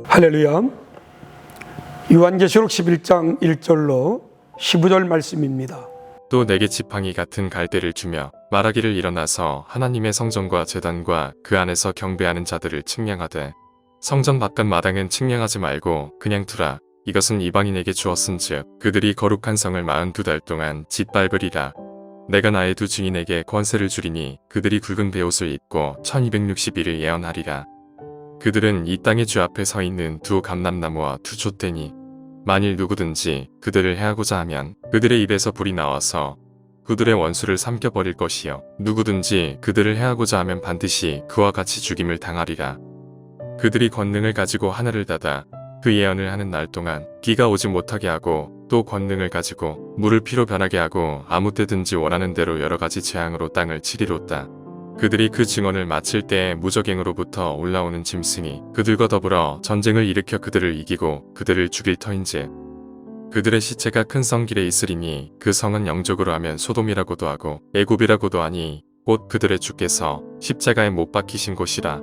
할렐루야. 요한계시록 11장 1절로 15절 말씀입니다. 또 내게 지팡이 같은 갈대를 주며 말하기를 일어나서 하나님의 성전과 제단과 그 안에서 경배하는 자들을 측량하되 성전 바깥 마당은 측량하지 말고 그냥 두라. 이것은 이방인에게 주었은즉 그들이 거룩한 성을 42달 동안 짓밟으리라. 내가 나의 두 증인에게 권세를 주리니 그들이 굵은 베옷을 입고 1260일을 예언하리라. 그들은 이 땅의 주 앞에 서 있는 두 감람나무와 두 촛대니 만일 누구든지 그들을 해하고자 하면 그들의 입에서 불이 나와서 그들의 원수를 삼켜버릴 것이요 누구든지 그들을 해하고자 하면 반드시 그와 같이 죽임을 당하리라. 그들이 권능을 가지고 하늘을 닫아 그 예언을 하는 날 동안 비가 오지 못하게 하고 또 권능을 가지고 물을 피로 변하게 하고 아무 때든지 원하는 대로 여러 가지 재앙으로 땅을 치리로다. 그들이 그 증언을 마칠 때에 무적행으로부터 올라오는 짐승이 그들과 더불어 전쟁을 일으켜 그들을 이기고 그들을 죽일 터인즉 그들의 시체가 큰 성길에 있으리니 그 성은 영적으로 하면 소돔이라고도 하고 애굽이라고도 하니 곧 그들의 주께서 십자가에 못 박히신 곳이라.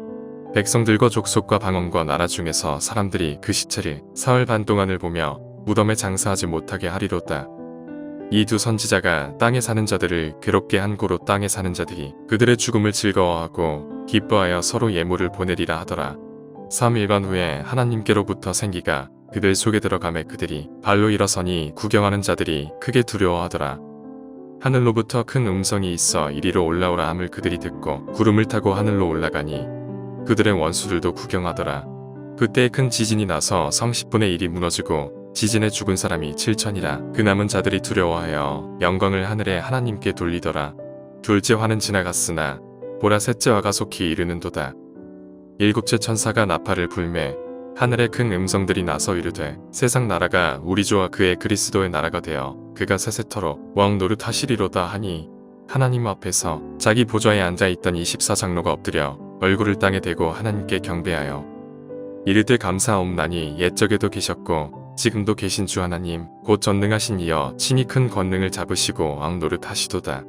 백성들과 족속과 방언과 나라 중에서 사람들이 그 시체를 사흘 반 동안을 보며 무덤에 장사하지 못하게 하리로다. 이 두 선지자가 땅에 사는 자들을 괴롭게 한 고로 땅에 사는 자들이 그들의 죽음을 즐거워하고 기뻐하여 서로 예물을 보내리라 하더라. 3일반 후에 하나님께로부터 생기가 그들 속에 들어가매 그들이 발로 일어서니 구경하는 자들이 크게 두려워하더라. 하늘로부터 큰 음성이 있어 이리로 올라오라 함을 그들이 듣고 구름을 타고 하늘로 올라가니 그들의 원수들도 구경하더라. 그때 큰 지진이 나서 성 10분의 1이 무너지고 지진에 죽은 사람이 7천이라. 그 남은 자들이 두려워하여 영광을 하늘에 하나님께 돌리더라. 둘째 화는 지나갔으나 보라 셋째 화가 속히 이르는도다. 일곱째 천사가 나팔을 불매 하늘에 큰 음성들이 나서 이르되 세상 나라가 우리 주와 그의 그리스도의 나라가 되어 그가 세세토록 왕 노릇하시리로다 하니 하나님 앞에서 자기 보좌에 앉아있던 24장로가 엎드려 얼굴을 땅에 대고 하나님께 경배하여 이르되 감사옵나니 옛적에도 계셨고 지금도 계신 주 하나님 곧 전능하신 이여 친히 큰 권능을 잡으시고 왕 노릇하시도다.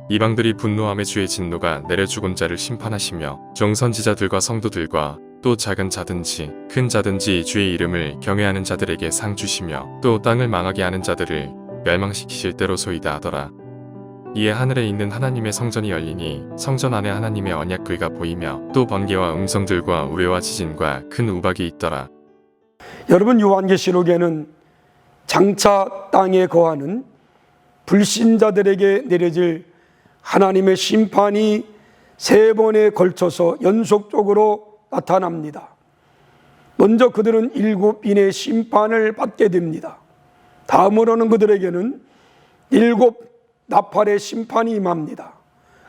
이방들이 분노함에 주의 진노가 내려 죽은 자를 심판하시며 종선지자들과 성도들과 또 작은 자든지 큰 자든지 주의 이름을 경외하는 자들에게 상 주시며 또 땅을 망하게 하는 자들을 멸망시키실 때로소이다 하더라. 이에 하늘에 있는 하나님의 성전이 열리니 성전 안에 하나님의 언약궤가 보이며 또 번개와 음성들과 우레와 지진과 큰 우박이 있더라. 여러분, 요한계시록에는 장차 땅에 거하는 불신자들에게 내려질 하나님의 심판이 세 번에 걸쳐서 연속적으로 나타납니다. 먼저 그들은 7인의 심판을 받게 됩니다. 다음으로는 그들에게는 7 나팔의 심판이 임합니다.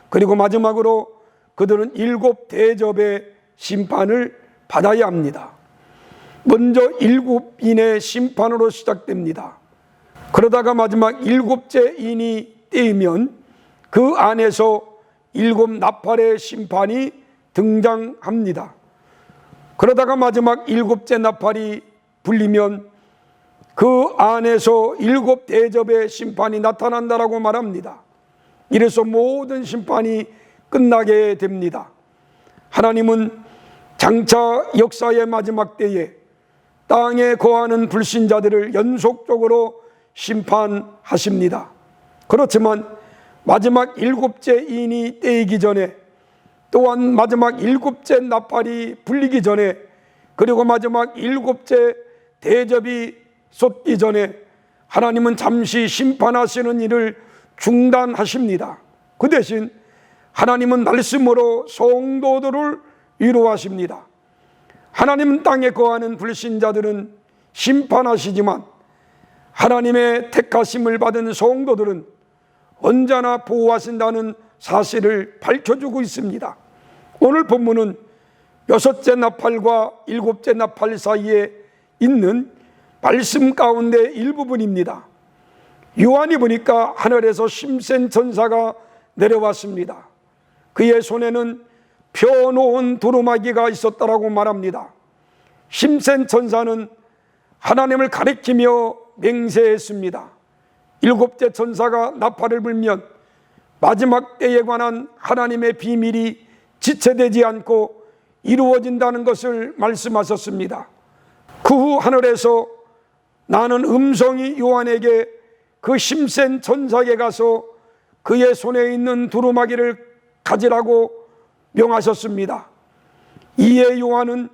그리고 마지막으로 그들은 7 대접의 심판을 받아야 합니다. 먼저 7인의 심판으로 시작됩니다. 그러다가 마지막 7째 인이 떼이면 그 안에서 7 나팔의 심판이 등장합니다. 그러다가 마지막 7째 나팔이 불리면 그 안에서 7 대접의 심판이 나타난다라고 말합니다. 이래서 모든 심판이 끝나게 됩니다. 하나님은 장차 역사의 마지막 때에 땅에 거하는 불신자들을 연속적으로 심판하십니다. 그렇지만 마지막 7째 인이 떼이기 전에 또한 마지막 7째 나팔이 불리기 전에 그리고 마지막 7째 대접이 쏟기 전에 하나님은 잠시 심판하시는 일을 중단하십니다. 그 대신 하나님은 말씀으로 성도들을 위로하십니다. 하나님은 땅에 거하는 불신자들은 심판하시지만 하나님의 택하심을 받은 성도들은 언제나 보호하신다는 사실을 밝혀주고 있습니다. 오늘 본문은 6째 나팔과 7째 나팔 사이에 있는 말씀 가운데 일부분입니다. 요한이 보니까 하늘에서 힘센 천사가 내려왔습니다. 그의 손에는 펴놓은 두루마기가 있었다라고 말합니다. 힘센 천사는 하나님을 가리키며 맹세했습니다. 7째 천사가 나팔을 불면 마지막 때에 관한 하나님의 비밀이 지체되지 않고 이루어진다는 것을 말씀하셨습니다. 그 후 하늘에서 나는 음성이 요한에게 그 힘센 천사에게 가서 그의 손에 있는 두루마기를 가지라고 명하셨습니다. 이에 요한은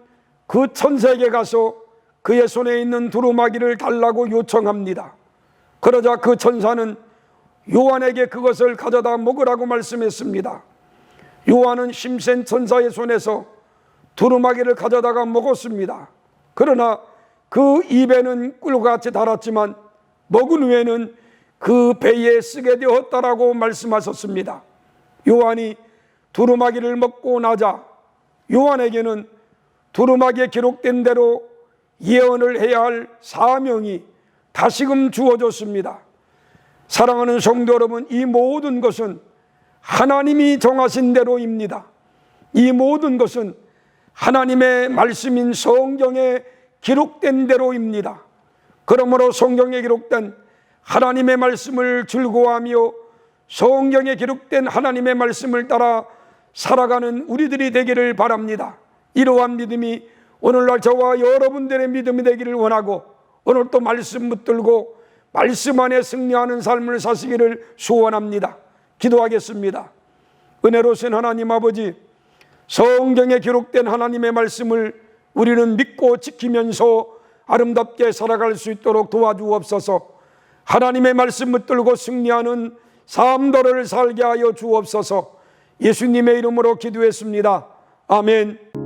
그 천사에게 가서 그의 손에 있는 두루마기를 달라고 요청합니다. 그러자 그 천사는 요한에게 그것을 가져다 먹으라고 말씀했습니다. 요한은 힘센 천사의 손에서 두루마기를 가져다가 먹었습니다. 그러나 그 입에는 꿀과 같이 달았지만 먹은 후에는 그 배에 쓰게 되었다라고 말씀하셨습니다. 요한이 두루마기를 먹고 나자 요한에게는 두루마기에 기록된 대로 예언을 해야 할 사명이 다시금 주어졌습니다. 사랑하는 성도 여러분, 이 모든 것은 하나님이 정하신 대로입니다. 이 모든 것은 하나님의 말씀인 성경에 기록된 대로입니다. 그러므로 성경에 기록된 하나님의 말씀을 즐거워하며 성경에 기록된 하나님의 말씀을 따라 살아가는 우리들이 되기를 바랍니다. 이러한 믿음이 오늘날 저와 여러분들의 믿음이 되기를 원하고 오늘 또 말씀 붙들고 말씀 안에 승리하는 삶을 사시기를 소원합니다. 기도하겠습니다. 은혜로우신 하나님 아버지, 성경에 기록된 하나님의 말씀을 우리는 믿고 지키면서 아름답게 살아갈 수 있도록 도와주옵소서. 하나님의 말씀 붙들고 승리하는 삶들을 살게 하여 주옵소서. 예수님의 이름으로 기도했습니다. 아멘.